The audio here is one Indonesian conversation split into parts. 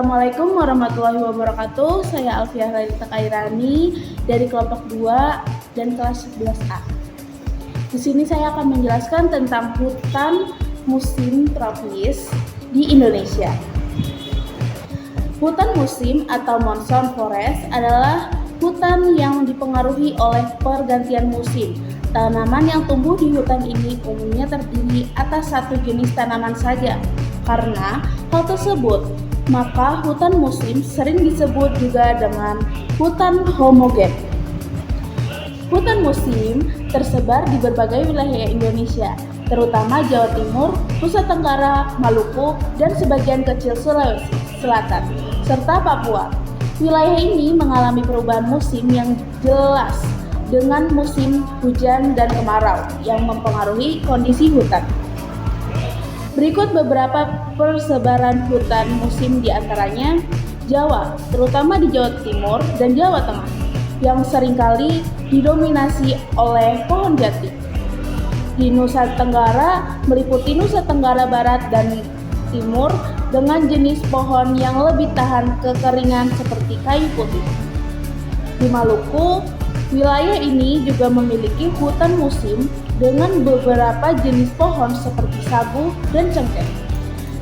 Assalamualaikum warahmatullahi wabarakatuh. Saya Alfiah Radita Kairani dari kelompok 2 dan kelas 11A. Di sini saya akan menjelaskan tentang hutan musim tropis di Indonesia. Hutan musim atau monsoon forest adalah hutan yang dipengaruhi oleh pergantian musim. Tanaman yang tumbuh di hutan ini umumnya terdiri atas satu jenis tanaman saja. Karena hal tersebut, maka hutan musim sering disebut juga dengan hutan homogen. Hutan musim tersebar di berbagai wilayah Indonesia, terutama Jawa Timur, Nusa Tenggara, Maluku, dan sebagian kecil Sulawesi Selatan, serta Papua. Wilayah ini mengalami perubahan musim yang jelas dengan musim hujan dan kemarau yang mempengaruhi kondisi hutan. Berikut beberapa persebaran hutan musim di antaranya Jawa, terutama di Jawa Timur dan Jawa Tengah, yang seringkali didominasi oleh pohon jati. Di Nusa Tenggara meliputi Nusa Tenggara Barat dan Timur dengan jenis pohon yang lebih tahan kekeringan seperti kayu putih. Di Maluku, wilayah ini juga memiliki hutan musim dengan beberapa jenis pohon seperti sagu dan cengkeh.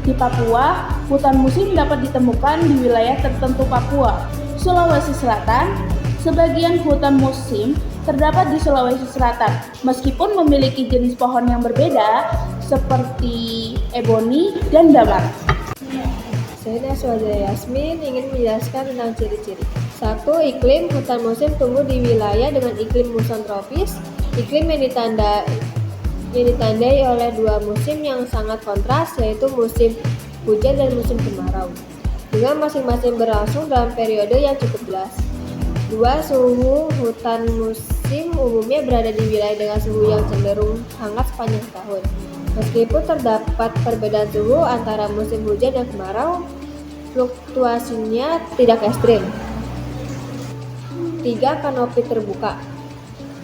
Di Papua, hutan musim dapat ditemukan di wilayah tertentu Papua, Sulawesi Selatan. Sebagian hutan musim terdapat di Sulawesi Selatan, meskipun memiliki jenis pohon yang berbeda seperti eboni dan damar. Saya Naswaja Yasmin ingin menjelaskan tentang ciri-ciri. 1. Iklim hutan musim tumbuh di wilayah dengan iklim muson tropis. Iklim yang ditandai oleh dua musim yang sangat kontras, yaitu musim hujan dan musim kemarau, dengan masing-masing berlangsung dalam periode yang cukup jelas. 2. Suhu hutan musim umumnya berada di wilayah dengan suhu yang cenderung hangat sepanjang tahun. Meskipun terdapat perbedaan suhu antara musim hujan dan kemarau, fluktuasinya tidak ekstrim. 3. Kanopi terbuka.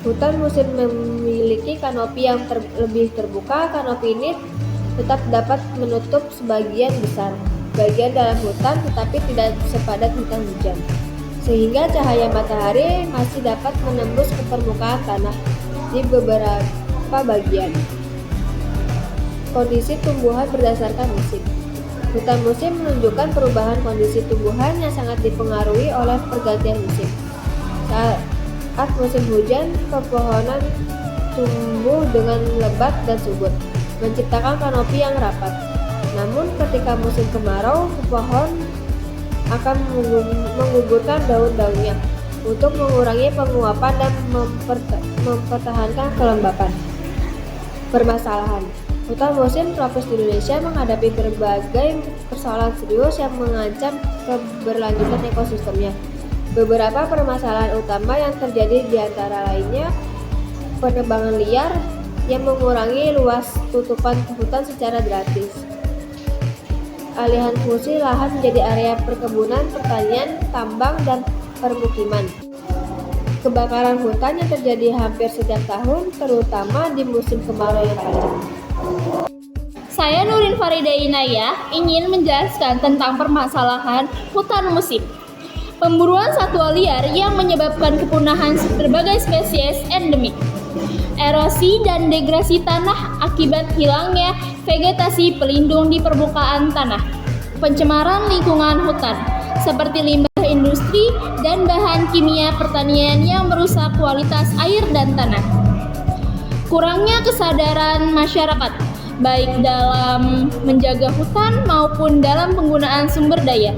Hutan musim memiliki kanopi yang lebih terbuka. Kanopi ini tetap dapat menutup sebagian besar bagian dalam hutan, tetapi tidak sepadat hutan hujan, sehingga cahaya matahari masih dapat menembus ke permukaan tanah di beberapa bagian. Kondisi tumbuhan berdasarkan musim. Hutan musim menunjukkan perubahan kondisi tumbuhan yang sangat dipengaruhi oleh pergantian musim. Saat musim hujan, pepohonan tumbuh dengan lebat dan subur, menciptakan kanopi yang rapat. Namun ketika musim kemarau, pohon akan menggugurkan daun-daunnya untuk mengurangi penguapan dan mempertahankan kelembapan. Permasalahan. Hutan musim tropis di Indonesia menghadapi berbagai persoalan serius yang mengancam keberlanjutan ekosistemnya. Beberapa permasalahan utama yang terjadi di antara lainnya penebangan liar yang mengurangi luas tutupan hutan secara drastis, alihan fungsi lahan menjadi area perkebunan, pertanian, tambang, dan permukiman, kebakaran hutan yang terjadi hampir setiap tahun, terutama di musim kemarau yang panjang. Saya Nurin Farida Inayah ingin menjelaskan tentang permasalahan hutan musim. Pemburuan satwa liar yang menyebabkan kepunahan berbagai spesies endemik. Erosi dan degrasi tanah akibat hilangnya vegetasi pelindung di permukaan tanah. Pencemaran lingkungan hutan, seperti limbah industri dan bahan kimia pertanian yang merusak kualitas air dan tanah. Kurangnya kesadaran masyarakat, baik dalam menjaga hutan maupun dalam penggunaan sumber daya.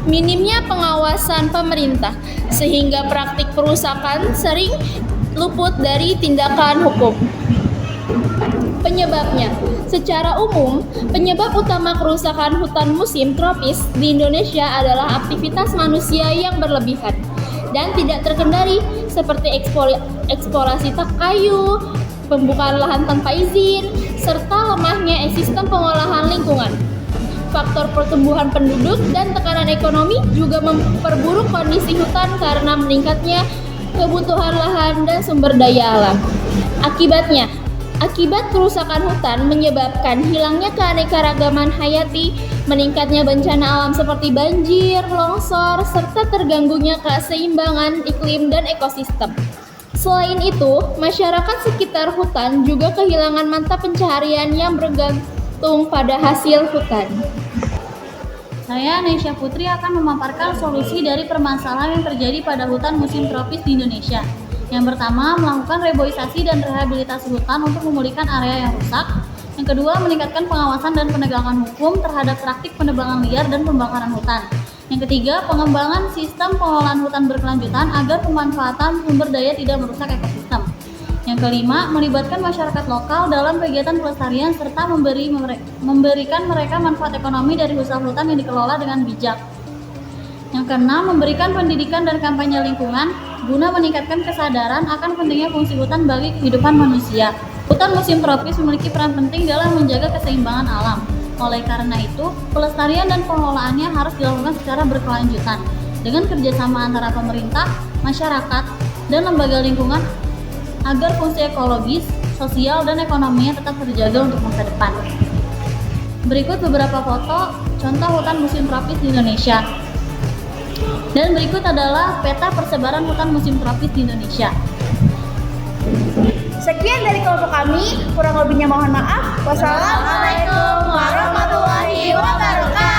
Minimnya pengawasan pemerintah, sehingga praktik perusakan sering luput dari tindakan hukum. Penyebabnya, secara umum, penyebab utama kerusakan hutan musim tropis di Indonesia adalah aktivitas manusia yang berlebihan dan tidak terkendali, seperti eksplorasi kayu, pembukaan lahan tanpa izin, serta lemahnya sistem pengolahan lingkungan. Faktor pertumbuhan penduduk dan tekanan ekonomi juga memperburuk kondisi hutan karena meningkatnya kebutuhan lahan dan sumber daya alam. Akibatnya, Akibat kerusakan hutan menyebabkan hilangnya keanekaragaman hayati, meningkatnya bencana alam seperti banjir, longsor, serta terganggunya keseimbangan iklim dan ekosistem. Selain itu, masyarakat sekitar hutan juga kehilangan mata pencaharian yang bergantung pada hasil hutan. Saya, Nesya Putri, akan memaparkan solusi dari permasalahan yang terjadi pada hutan musim tropis di Indonesia. Yang pertama, melakukan reboisasi dan rehabilitasi hutan untuk memulihkan area yang rusak. Yang kedua, meningkatkan pengawasan dan penegakan hukum terhadap praktik penebangan liar dan pembakaran hutan. Yang ketiga, pengembangan sistem pengelolaan hutan berkelanjutan agar pemanfaatan sumber daya tidak merusak ekosistem. Yang kelima, melibatkan masyarakat lokal dalam kegiatan pelestarian serta memberikan mereka manfaat ekonomi dari usaha hutan yang dikelola dengan bijak. Yang keenam, memberikan pendidikan dan kampanye lingkungan guna meningkatkan kesadaran akan pentingnya fungsi hutan bagi kehidupan manusia. Hutan musim tropis memiliki peran penting dalam menjaga keseimbangan alam. Oleh karena itu, pelestarian dan pengelolaannya harus dilakukan secara berkelanjutan dengan kerjasama antara pemerintah, masyarakat, dan lembaga lingkungan agar fungsi ekologis, sosial, dan ekonominya tetap terjaga untuk masa depan. Berikut beberapa foto contoh hutan musim tropis di Indonesia. Dan berikut adalah peta persebaran hutan musim tropis di Indonesia. Sekian dari kelompok kami, kurang lebihnya mohon maaf. Wassalamualaikum warahmatullahi wabarakatuh.